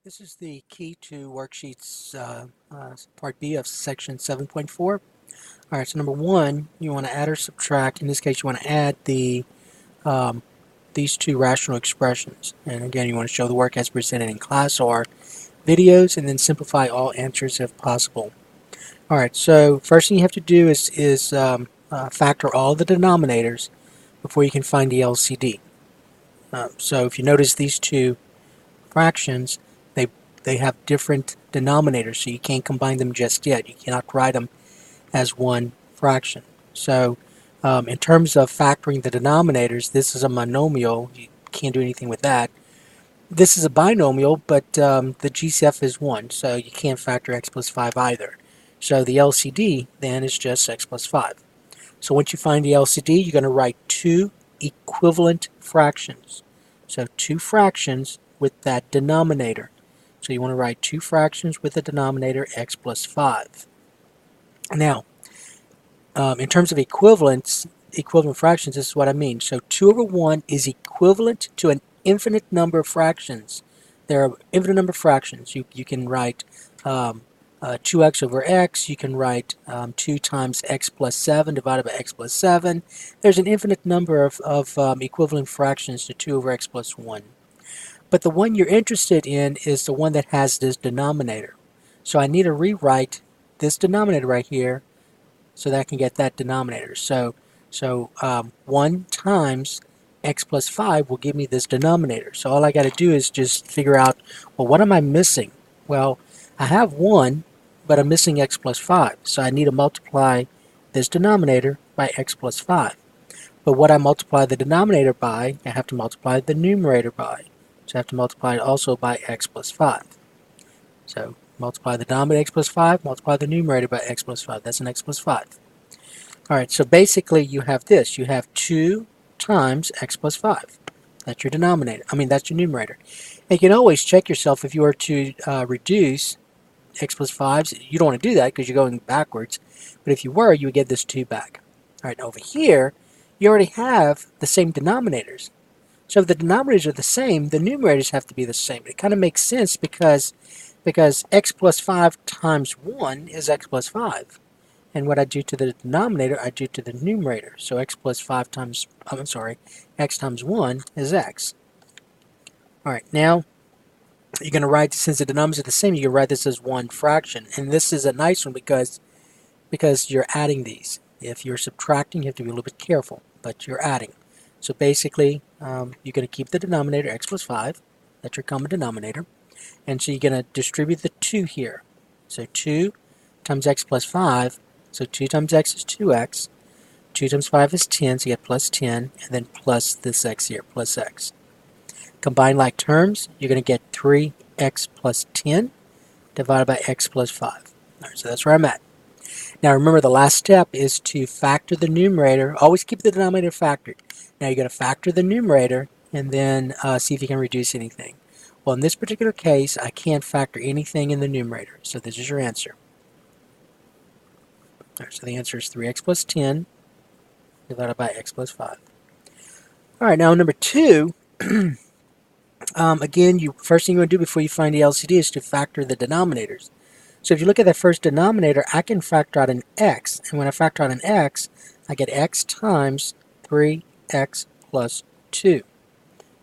This is the key to worksheets part B of section 7.4. All right, so number one, you want to add or subtract. In this case, you want to add these two rational expressions. And again, you want to show the work as presented in class or videos, and then simplify all answers if possible. All right, so first thing you have to do is factor all the denominators before you can find the LCD. So if you notice these two fractions, they have different denominators, so you can't combine them just yet. You cannot write them as one fraction. So in terms of factoring the denominators, this is a monomial. You can't do anything with that. This is a binomial, but the GCF is 1, so you can't factor x plus 5 either. So the LCD then is just x plus 5. So once you find the LCD, you're going to write two equivalent fractions. So two fractions with that denominator. So you want to write two fractions with the denominator x plus 5. Now, in terms of equivalent fractions, this is what I mean. So 2 over 1 is equivalent to an infinite number of fractions. There are infinite number of fractions. You can write 2x over x. You can write 2 times x plus 7 divided by x plus 7. There's an infinite number of equivalent fractions to 2 over x plus 1. But the one you're interested in is the one that has this denominator. So I need to rewrite this denominator right here so that I can get that denominator. So 1 times x plus 5 will give me this denominator. So all I got to do is just figure out, well, what am I missing? Well, I have 1, but I'm missing x plus 5. So I need to multiply this denominator by x plus 5. But what I multiply the denominator by, I have to multiply the numerator by. So I have to multiply it also by x plus 5. So multiply the denominator x plus 5, multiply the numerator by x plus 5. That's an x plus 5. Alright, so basically you have this. You have 2 times x plus 5. That's your denominator. That's your numerator. And you can always check yourself if you were to reduce x plus 5. You don't want to do that because you're going backwards. But if you were, you would get this 2 back. Alright, over here, you already have the same denominators. So if the denominators are the same, the numerators have to be the same. It kind of makes sense because x plus 5 times 1 is x plus 5. And what I do to the denominator, I do to the numerator. So x plus 5 times, x times 1 is x. Alright, now you're going to write, since the denominators are the same, you can write this as one fraction. And this is a nice one because you're adding these. If you're subtracting, you have to be a little bit careful, but you're adding. So basically, you're going to keep the denominator x plus 5. That's your common denominator. And so you're going to distribute the 2 here. So 2 times x plus 5. So 2 times x is 2x. 2 times 5 is 10, so you get plus 10. And then plus this x here, plus x. Combine like terms, you're going to get 3x plus 10 divided by x plus 5. All right, so that's where I'm at. Now remember, the last step is to factor the numerator. Always keep the denominator factored. Now you're going to factor the numerator and then see if you can reduce anything. Well, in this particular case, I can't factor anything in the numerator. So this is your answer. All right, so the answer is 3x plus 10 divided by x plus 5. All right, now number 2, again, first thing you want to do before you find the LCD is to factor the denominators. So if you look at that first denominator, I can factor out an x. And when I factor out an x, I get x times 3x plus 2.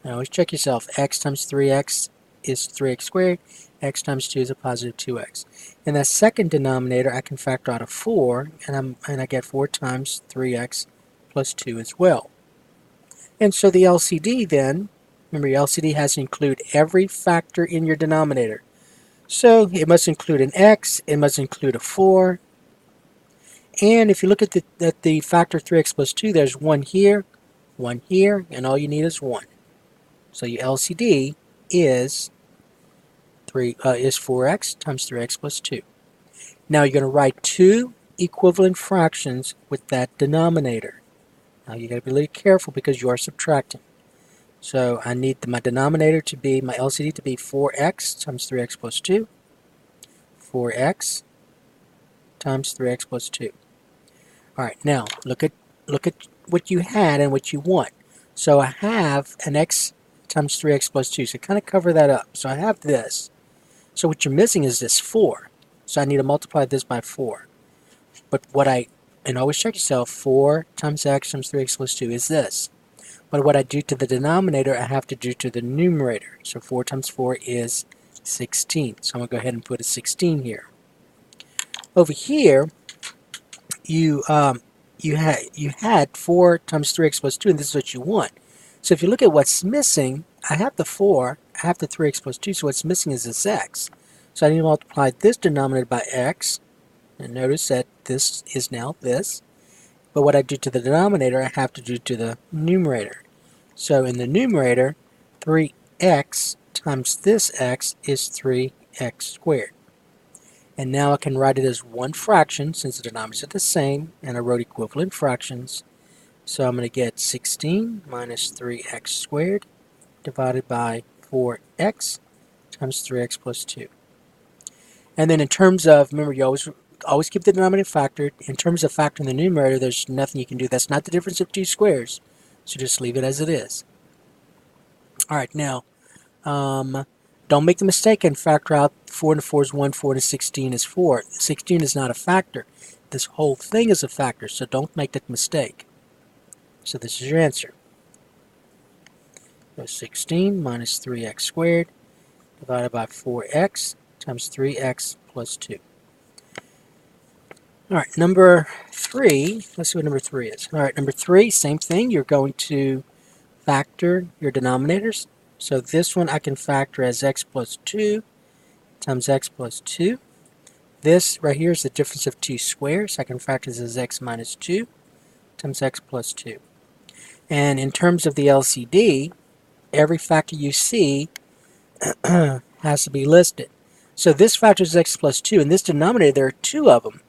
Now always check yourself. X times 3x is 3x squared. X times 2 is a positive 2x. In that second denominator, I can factor out a 4, and I get 4 times 3x plus 2 as well. And so the LCD then, remember your LCD has to include every factor in your denominator. So it must include an x, it must include a 4, and if you look at the factor 3x plus 2, there's 1 here, and all you need is 1. So your LCD is 4x times 3x plus 2. Now you're going to write two equivalent fractions with that denominator. Now you got to be a little careful because you are subtracting. So I need my denominator to be, my LCD to be 4x times 3x plus 2. 4x times 3x plus 2. Alright, now look at what you had and what you want. So I have an x times 3x plus 2. So kind of cover that up. So I have this. So what you're missing is this 4. So I need to multiply this by 4. But and always check yourself, 4 times x times 3x plus 2 is this. But what I do to the denominator, I have to do to the numerator. So 4 times 4 is 16. So I'm going to go ahead and put a 16 here. Over here, you had 4 times 3x plus 2, and this is what you want. So if you look at what's missing, I have the 4, I have the 3x plus 2, so what's missing is this x. So I need to multiply this denominator by x, and notice that this is now this. But what I do to the denominator, I have to do to the numerator. So in the numerator, 3x times this x is 3x squared. And now I can write it as one fraction since the denominators are the same, and I wrote equivalent fractions. So I'm going to get 16 minus 3x squared divided by 4x times 3x plus 2. And then in terms of, remember, you always keep the denominator factored. In terms of factoring the numerator, there's nothing you can do. That's not the difference of two squares. So just leave it as it is. All right, now, don't make the mistake and factor out 4 into 4 is 1, 4 into 16 is 4. 16 is not a factor. This whole thing is a factor, so don't make that mistake. So this is your answer. So 16 minus 3x squared divided by 4x times 3x plus 2. All right, number 3, let's see what number 3 is. All right, number 3, same thing. You're going to factor your denominators. So this one I can factor as x plus 2 times x plus 2. This right here is the difference of two squares. I can factor this as x minus 2 times x plus 2. And in terms of the LCD, every factor you see has to be listed. So this factor is x plus 2. In this denominator, there are two of them.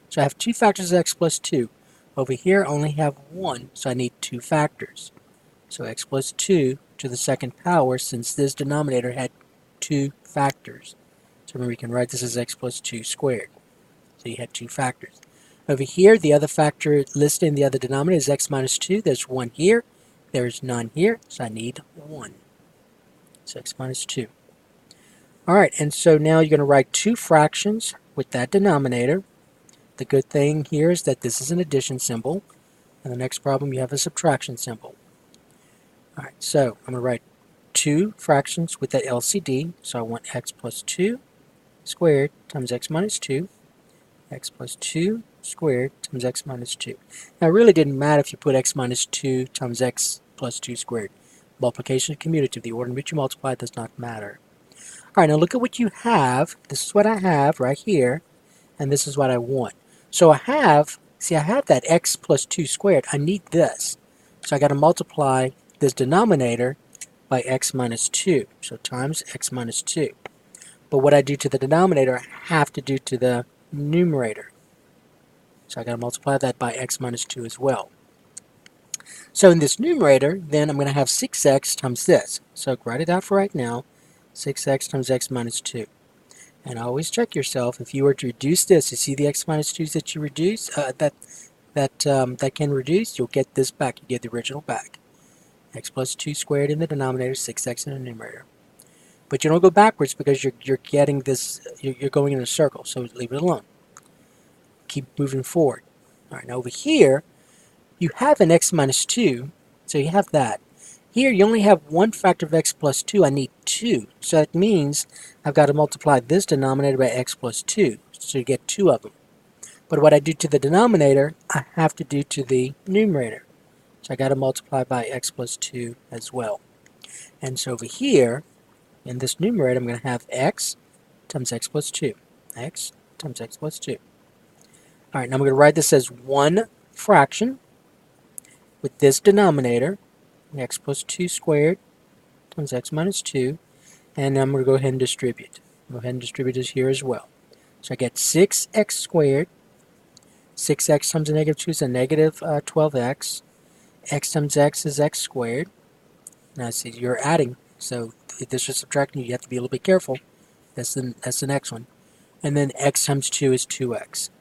So I have two factors of x plus 2. Over here, I only have one, so I need two factors. So x plus 2 to the second power, since this denominator had two factors. So remember, you can write this as x plus 2 squared. So you had two factors. Over here, the other factor listed in the other denominator is x minus 2. There's one here. There's none here, so I need 1. So x minus 2. All right, and so now you're going to write two fractions with that denominator. The good thing here is that this is an addition symbol, and the next problem you have a subtraction symbol. All right, so I'm going to write two fractions with that LCD. So I want x plus 2 squared times x minus 2, x plus 2 squared times x minus 2. Now it really didn't matter if you put x minus 2 times x plus 2 squared. Multiplication is commutative. The order in which you multiply does not matter. All right, now look at what you have. This is what I have right here, and this is what I want. So I have that x plus 2 squared. I need this. So I got to multiply this denominator by x minus 2. So times x minus 2. But what I do to the denominator, I have to do to the numerator. So I got to multiply that by x minus 2 as well. So in this numerator, then I'm going to have 6x times this. So write it out for right now. 6x times x minus 2. And always check yourself. If you were to reduce this, you see the x minus 2's that you reduce, that can reduce, you'll get this back. You get the original back. X plus 2 squared in the denominator, 6x in the numerator. But you don't go backwards because you're getting this, you're going in a circle, so leave it alone. Keep moving forward. All right, now over here, you have an x minus 2, so you have that. Here, you only have one factor of x plus 2. I need 2. So that means I've got to multiply this denominator by x plus 2. So you get 2 of them. But what I do to the denominator, I have to do to the numerator. So I got to multiply by x plus 2 as well. And so over here, in this numerator, I'm going to have x times x plus 2. X times x plus 2. All right, now I'm going to write this as one fraction with this denominator, x plus 2 squared times x minus 2, and I'm going to go ahead and distribute. Go ahead and distribute this here as well. So I get 6x squared. 6x times a negative 2 is a negative 12x. X times x is x squared. Now see, you're adding, so if this is subtracting, you have to be a little bit careful. That's the next one. And then x times 2 is 2x.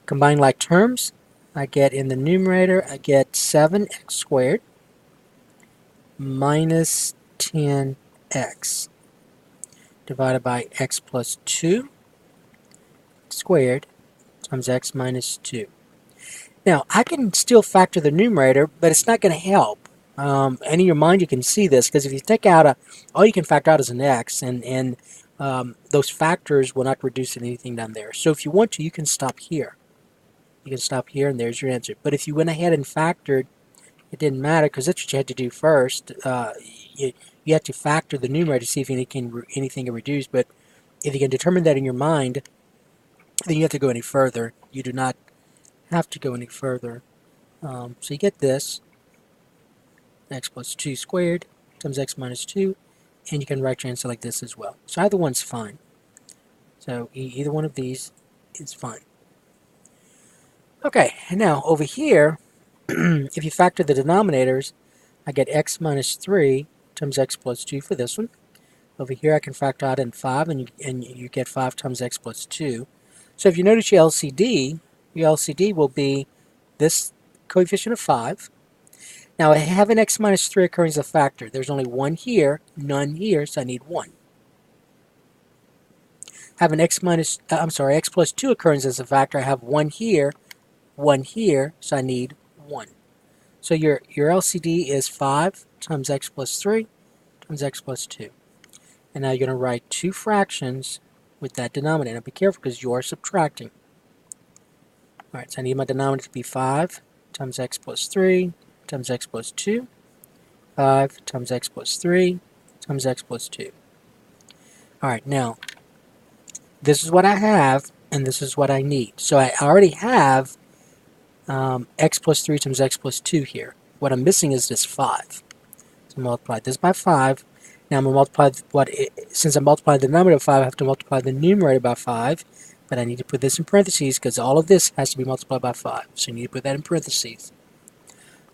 Combine like terms, I get in the numerator, I get 7x squared minus 10x. divided by x plus 2 squared times x minus 2. Now, I can still factor the numerator, but it's not going to help. And in your mind, you can see this, because if you take out all you can factor out is an x, and those factors will not reduce anything down there. So if you want to, you can stop here. You can stop here, and there's your answer. But if you went ahead and factored, it didn't matter, because that's what you had to do first. You have to factor the numerator to see if anything can reduce. But if you can determine that in your mind, then you have to go any further. You do not have to go any further. So you get this, x plus 2 squared times x minus 2, and you can write your answer like this as well. So either one's fine. So either one of these is fine. Okay, and now over here, if you factor the denominators, I get x minus 3 times x plus 2 for this one. Over here I can factor out in 5, and you get 5 times x plus 2. So if you notice your LCD will be this coefficient of 5. Now I have an x minus 3 occurring as a factor. There's only 1 here, none here, so I need 1. Have an x plus 2 occurring as a factor. I have 1 here, so I need 1. So your LCD is 5 times x plus 3 times x plus 2. And now you're going to write two fractions with that denominator. Now be careful, because you are subtracting. Alright, so I need my denominator to be 5 times x plus 3 times x plus 2. 5 times x plus 3 times x plus 2. Alright, now, this is what I have, and this is what I need. So I already have x plus 3 times x plus 2 here. What I'm missing is this 5. So multiply this by 5. Now I'm going to multiply since I multiplied the denominator by 5, I have to multiply the numerator by 5. But I need to put this in parentheses, because all of this has to be multiplied by 5. So you need to put that in parentheses.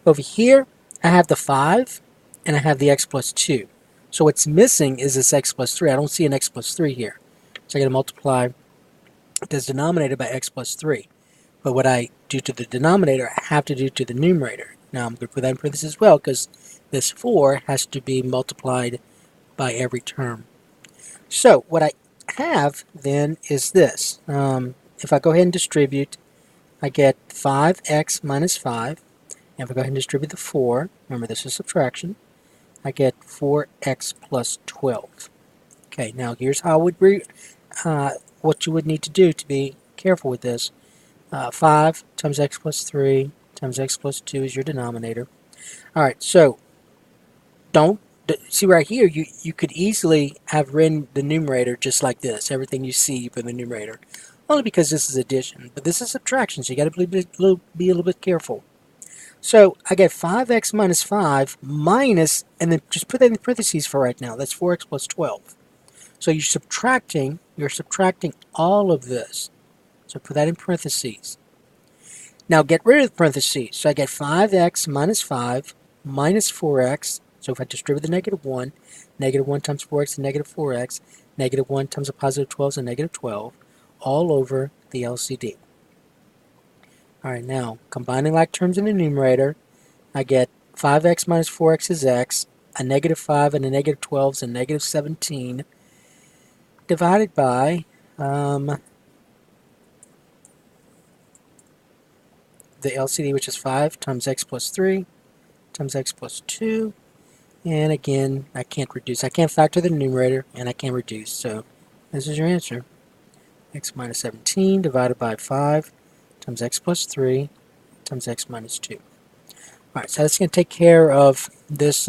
Over here, I have the 5, and I have the x plus 2. So what's missing is this x plus 3. I don't see an x plus 3 here. So I'm going to multiply this denominator by x plus 3. But what I do to the denominator, I have to do to the numerator. Now I'm going to put that in parentheses as well, because this 4 has to be multiplied by every term. So what I have then is this. If I go ahead and distribute, I get 5x minus 5. And if I go ahead and distribute the 4, remember this is subtraction, I get 4x plus 12. Okay, now here's how I would what you would need to do to be careful with this. 5 times x plus 3 times x plus 2 is your denominator. Alright, so don't see right here, you could easily have written the numerator just like this. Everything you see, you put in the numerator. Only because this is addition, but this is subtraction, so you got to be a little bit careful. So I get 5x minus 5 minus, and then just put that in parentheses for right now. That's 4x plus 12. So you're subtracting all of this. So put that in parentheses. Now get rid of the parentheses. So I get 5x minus 5 minus 4x. So if I distribute the negative 1 times 4x is negative 4x, negative 1 times a positive 12 is a negative 12, all over the LCD. Alright, now, combining like terms in the numerator, I get 5x minus 4x is x, a negative 5 and a negative 12 is a negative 17, divided by the LCD, which is 5 times x plus 3 times x plus 2. And again, I can't reduce. I can't factor the numerator, and I can't reduce. So this is your answer. X minus 17 divided by 5 times x plus 3 times x minus 2. Alright, so that's going to take care of this